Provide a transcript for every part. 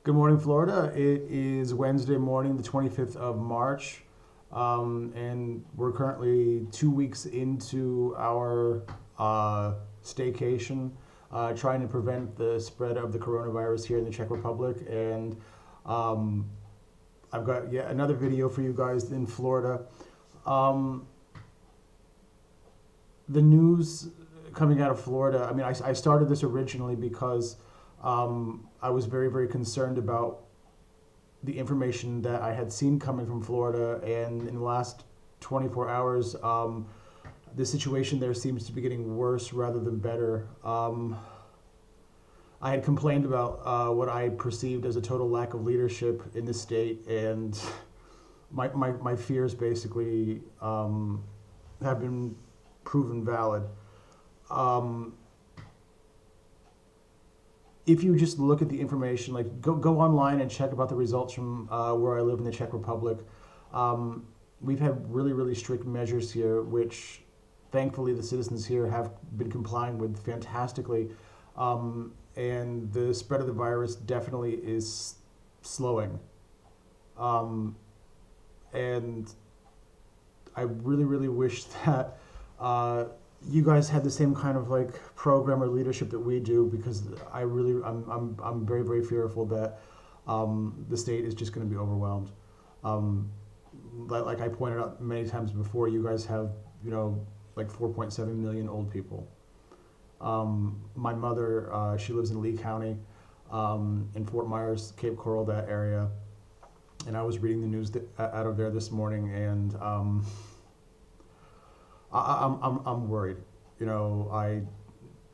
Good morning, Florida. It is Wednesday morning, the 25th of March, and we're currently 2 weeks into our staycation, trying to prevent the spread of the coronavirus here in the Czech Republic. And um, I've got yet another video for you guys in Florida. Um, the news coming out of Florida, I started this originally because I was very, very concerned about the information that I had seen coming from Florida, and in the last 24 hours, the situation there seems to be getting worse rather than better. I had complained about what I perceived as a total lack of leadership in the state, and my fears basically have been proven valid. Um, if you just look at the information, like go online and check about the results from where I live in the Czech Republic. We've had really, really strict measures here, which thankfully the citizens here have been complying with fantastically. And the spread of the virus definitely is slowing. Um, and I really, really wish that you guys had the same kind of like program or leadership that we do, because I'm very, very fearful that the state is just going to be overwhelmed. Um, like I pointed out many times before, you guys have, like 4.7 million old people. My mother, she lives in Lee County, in Fort Myers, Cape Coral, that area. And I was reading the news out of there this morning, and I'm worried.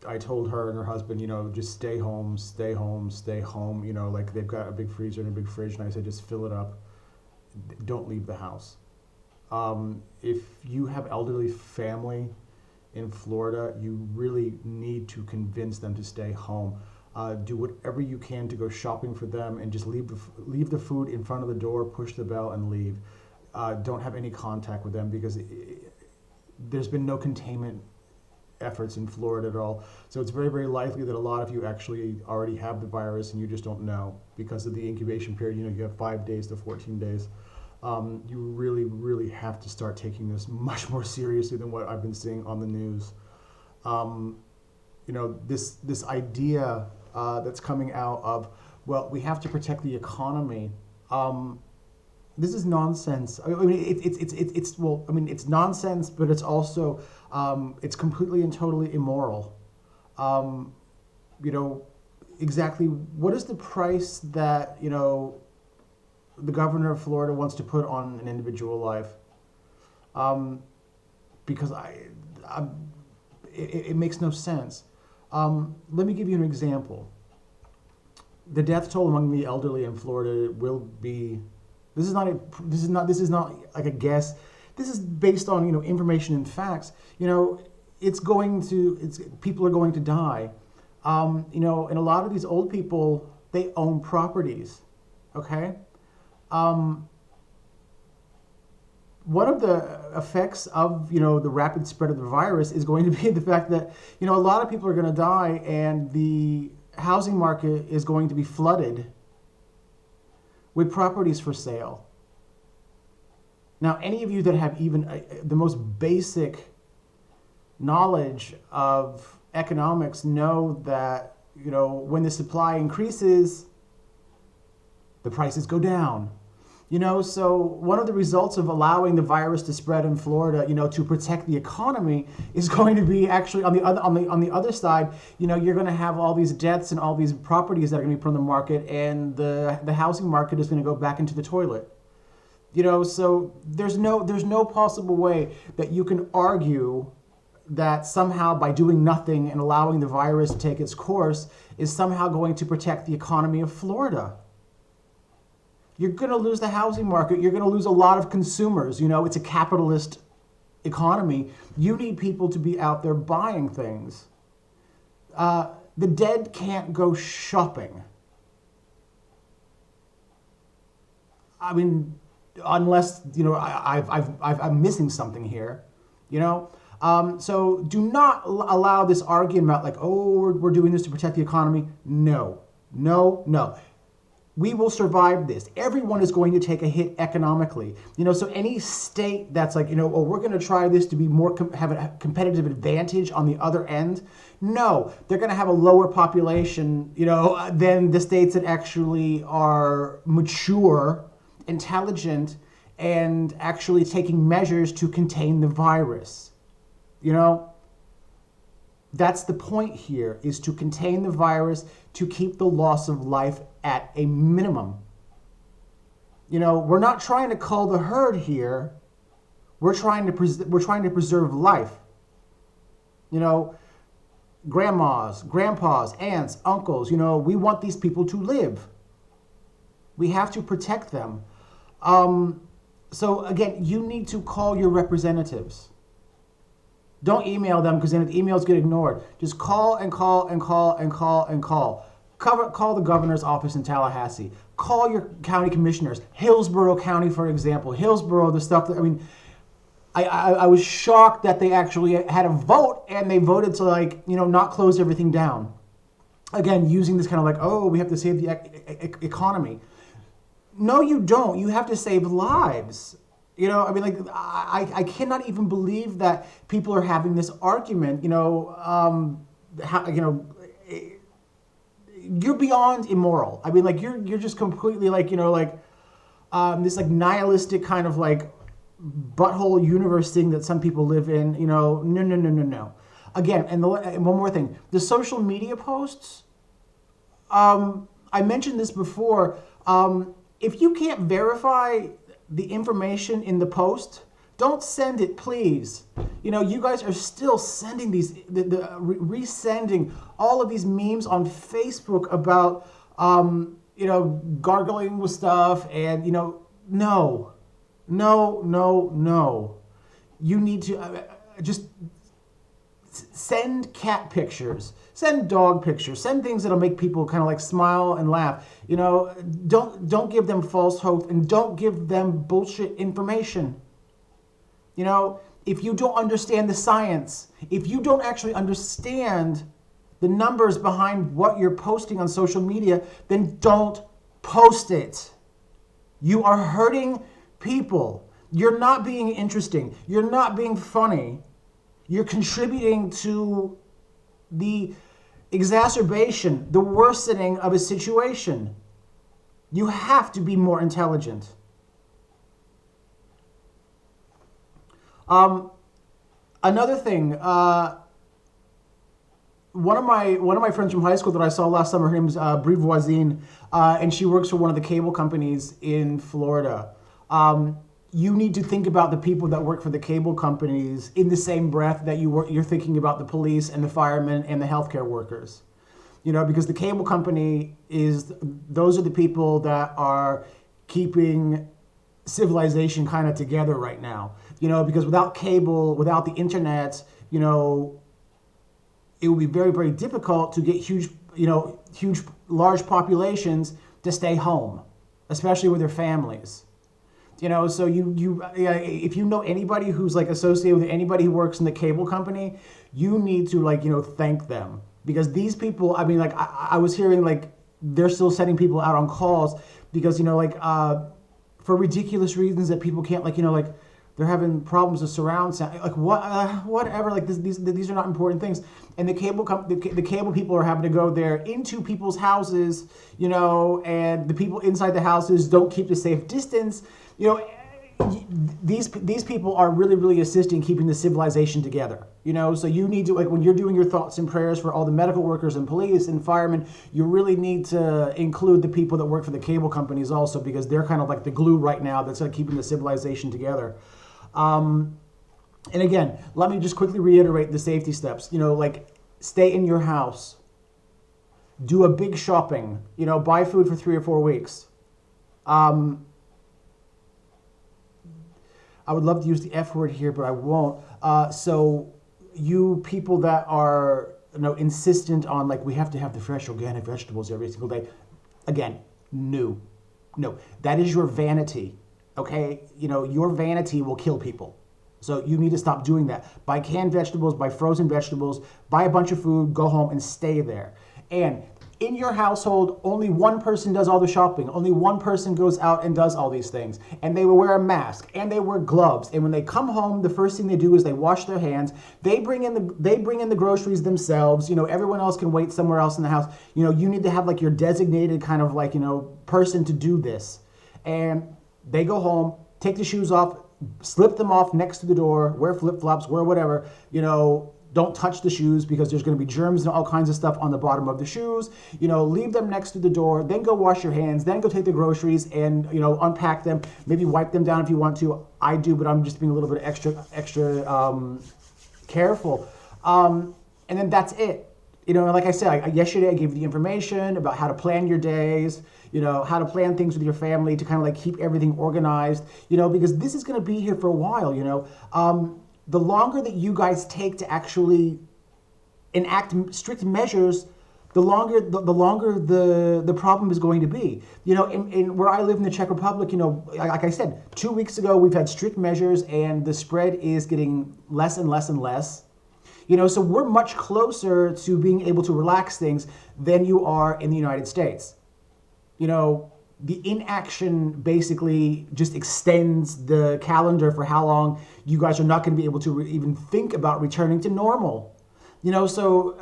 I told her and her husband, just stay home, stay home, stay home. Like they've got a big freezer and a big fridge, and I said, just fill it up. Don't leave the house. If you have elderly family in Florida, you really need to convince them to stay home. Do whatever you can to go shopping for them, and just leave the food in front of the door, push the bell, and leave. Don't have any contact with them, because there's been no containment efforts in Florida at all. So it's very, very likely that a lot of you actually already have the virus and you just don't know because of the incubation period. You have 5 days to 14 days. You really, really have to start taking this much more seriously than what I've been seeing on the news. This idea that's coming out of, well, we have to protect the economy. This is nonsense. It's nonsense, but it's also it's completely and totally immoral. Exactly what is the price that the governor of Florida wants to put on an individual life? Because it makes no sense. Let me give you an example. The death toll among the elderly in Florida will be. This is not like a guess. This is based on information and facts. People are going to die. And a lot of these old people, they own properties. Okay. One of the effects of the rapid spread of the virus is going to be the fact that a lot of people are going to die, and the housing market is going to be flooded with properties for sale. Now, any of you that have even the most basic knowledge of economics know that, when the supply increases, the prices go down. So one of the results of allowing the virus to spread in Florida, to protect the economy, is going to be actually on the other side. You're going to have all these deaths and all these properties that are going to be put on the market, and the housing market is going to go back into the toilet. So there's no possible way that you can argue that somehow by doing nothing and allowing the virus to take its course is somehow going to protect the economy of Florida. You're going to lose the housing market. You're going to lose a lot of consumers. It's a capitalist economy. You need people to be out there buying things. The dead can't go shopping. Unless I'm missing something here. So do not allow this argument like, oh, we're doing this to protect the economy. No. We will survive this. Everyone is going to take a hit economically. So any state that's like, oh, we're going to try this to be more, have a competitive advantage on the other end. No, they're going to have a lower population, than the states that actually are mature, intelligent, and actually taking measures to contain the virus. That's the point here, is to contain the virus, to keep the loss of life at a minimum. We're not trying to cull the herd here. We're trying to preserve life. Grandmas, grandpas, aunts, uncles, we want these people to live. We have to protect them. So again, you need to call your representatives. Don't email them, because then the emails get ignored. Just call and call and call and call and call. Call the governor's office in Tallahassee. Call your county commissioners. Hillsborough County, for example. Hillsborough, the stuff that, I was shocked that they actually had a vote, and they voted to not close everything down. Again, using this kind of oh, we have to save the economy. No, you don't. You have to save lives. I cannot even believe that people are having this argument. You're beyond immoral. You're just completely this nihilistic kind of butthole universe thing that some people live in. No. Again, and one more thing, the social media posts. I mentioned this before. If you can't verify the information in the post, don't send it, please. You guys are still sending these, resending all of these memes on Facebook about, gargling with stuff, and, no. You need to just send cat pictures, send dog pictures, send things that'll make people kind of smile and laugh. Don't give them false hope, and don't give them bullshit information. If you don't understand the science, if you don't actually understand the numbers behind what you're posting on social media, then don't post it. You are hurting people. You're not being interesting. You're not being funny. You're contributing to the exacerbation, the worsening of a situation. You have to be more intelligent. Another thing, one of my friends from high school that I saw last summer, her name's Brie Voisine, and she works for one of the cable companies in Florida. You need to think about the people that work for the cable companies in the same breath that you're thinking about the police and the firemen and the healthcare workers. Because the cable company those are the people that are keeping civilization kind of together right now. Because without cable, without the internet, it would be very, very difficult to get huge, large populations to stay home, especially with their families. So if you know anybody who's associated with anybody who works in the cable company, you need to thank them, because these people, I was hearing they're still sending people out on calls because for ridiculous reasons that people can't they're having problems with surround sound, whatever. These are not important things, and the cable people are having to go there into people's houses, and the people inside the houses don't keep the safe distance. These people are really, really assisting keeping the civilization together. So you need to, when you're doing your thoughts and prayers for all the medical workers and police and firemen, you really need to include the people that work for the cable companies also, because they're kind of the glue right now that's keeping the civilization together. And again, let me just quickly reiterate the safety steps. Stay in your house. Do a big shopping. Buy food for 3 or 4 weeks. I would love to use the F word here, but I won't. So you people that are insistent on we have to have the fresh organic vegetables every single day. Again, no. That is your vanity. Okay? Your vanity will kill people. So you need to stop doing that. Buy canned vegetables, buy frozen vegetables, buy a bunch of food, go home and stay there. And In your household, only one person does all the shopping. Only one person goes out and does all these things. And they will wear a mask and they wear gloves. And when they come home, the first thing they do is they wash their hands. They bring in the groceries themselves. Everyone else can wait somewhere else in the house. You need to have like your designated kind of like, person to do this. And they go home, take the shoes off, slip them off next to the door, wear flip-flops, wear whatever, don't touch the shoes because there's going to be germs and all kinds of stuff on the bottom of the shoes. Leave them next to the door, then go wash your hands, then go take the groceries and, unpack them, maybe wipe them down if you want to. I do, but I'm just being a little bit extra careful. And then that's it. Like I said, yesterday I gave you the information about how to plan your days, how to plan things with your family to kind of like keep everything organized, because this is going to be here for a while, the longer that you guys take to actually enact strict measures, the longer the problem is going to be. In where I live in the Czech Republic, like I said, 2 weeks ago we've had strict measures and the spread is getting less and less and less. So we're much closer to being able to relax things than you are in the United States. The inaction basically just extends the calendar for how long you guys are not going to be able to even think about returning to normal. So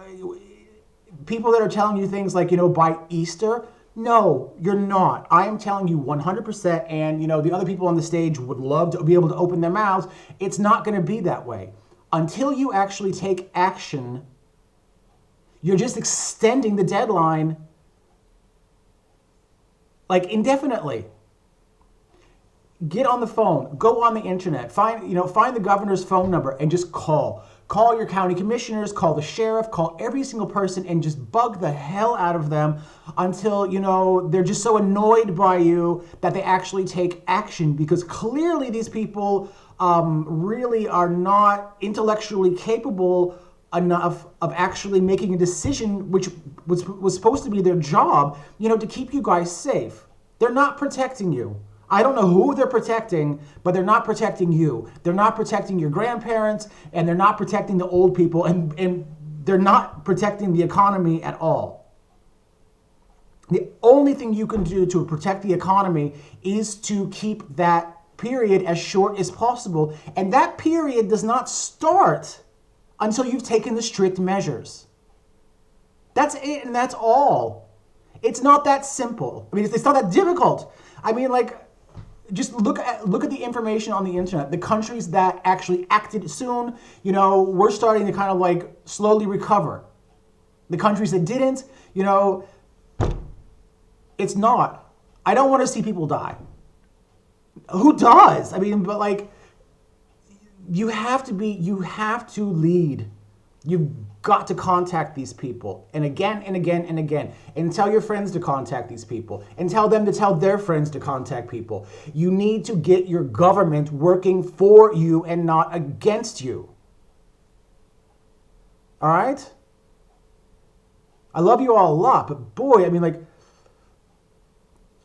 people that are telling you things like, by Easter, no, you're not. I am telling you 100%, and, the other people on the stage would love to be able to open their mouths. It's not going to be that way. Until you actually take action, you're just extending the deadline like indefinitely. Get on the phone, go on the internet, find the governor's phone number and just call. Call your county commissioners, call the sheriff, call every single person and just bug the hell out of them until, they're just so annoyed by you that they actually take action, because clearly these people really are not intellectually capable enough of actually making a decision, which was supposed to be their job, to keep you guys safe. They're not protecting you. I don't know who they're protecting, but they're not protecting you. They're not protecting your grandparents, and they're not protecting the old people, and they're not protecting the economy at all. The only thing you can do to protect the economy is to keep that period as short as possible. And that period does not start until you've taken the strict measures. That's it, and that's all. It's not that simple. It's not that difficult. Just look at the information on the internet. The countries that actually acted soon, we're starting to kind of like slowly recover. The countries that didn't, it's not. I don't want to see people die. Who does? You have to lead. You've got to contact these people, and again and again and again, and tell your friends to contact these people, and tell them to tell their friends to contact people. You need to get your government working for you and not against you. All right? I love you all a lot, but boy,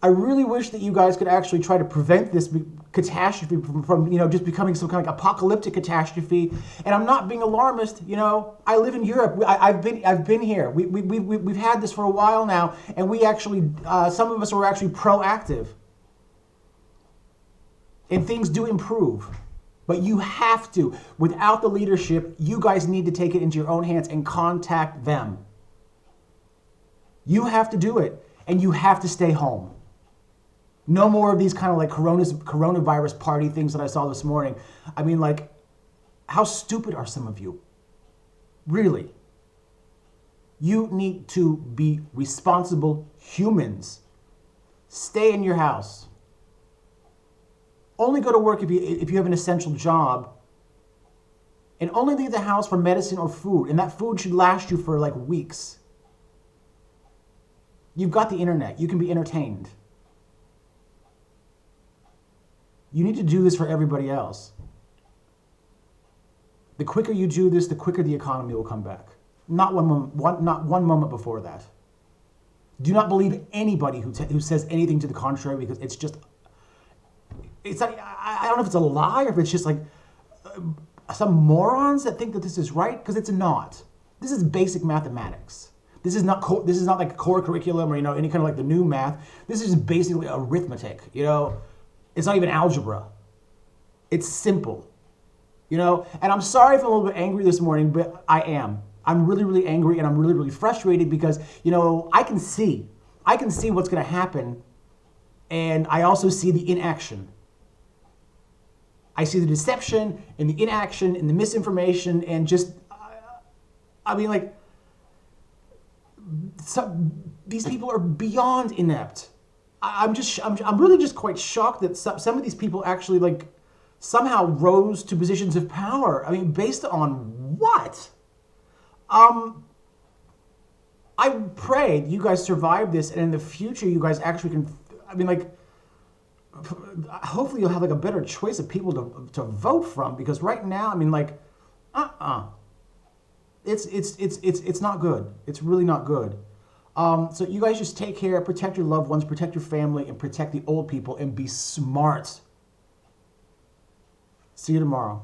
I really wish that you guys could actually try to prevent this catastrophe from just becoming some kind of apocalyptic catastrophe. And I'm not being alarmist. I live in Europe. I've been here. We've had this for a while now, and we actually some of us were actually proactive. And things do improve. But you have to. Without the leadership, you guys need to take it into your own hands and contact them. You have to do it, and you have to stay home. No more of these kind of like coronavirus party things that I saw this morning. How stupid are some of you? Really? You need to be responsible humans. Stay in your house. Only go to work if you have an essential job. And only leave the house for medicine or food. And that food should last you for like weeks. You've got the internet. You can be entertained. You need to do this for everybody else. The quicker you do this, the quicker the economy will come back. Not one moment before that. Do not believe anybody who says anything to the contrary, because it's like, I don't know if it's a lie or if it's just like some morons that think that this is right, because it's not. This is basic mathematics. This is not like core curriculum or any kind of like the new math. This is basically arithmetic. It's not even algebra. It's simple. And I'm sorry if I'm a little bit angry this morning, but I am. I'm really, really angry, and I'm really, really frustrated because I can see what's going to happen, and I also see the inaction. I see the deception and the inaction and the misinformation, and just, these people are beyond inept. I'm really just quite shocked that some of these people actually somehow rose to positions of power. Based on what? I pray you guys survive this, and in the future you guys actually can. Hopefully you'll have a better choice of people to vote from, because right now, it's not good. It's really not good. So you guys just take care, protect your loved ones, protect your family, and protect the old people, and be smart. See you tomorrow.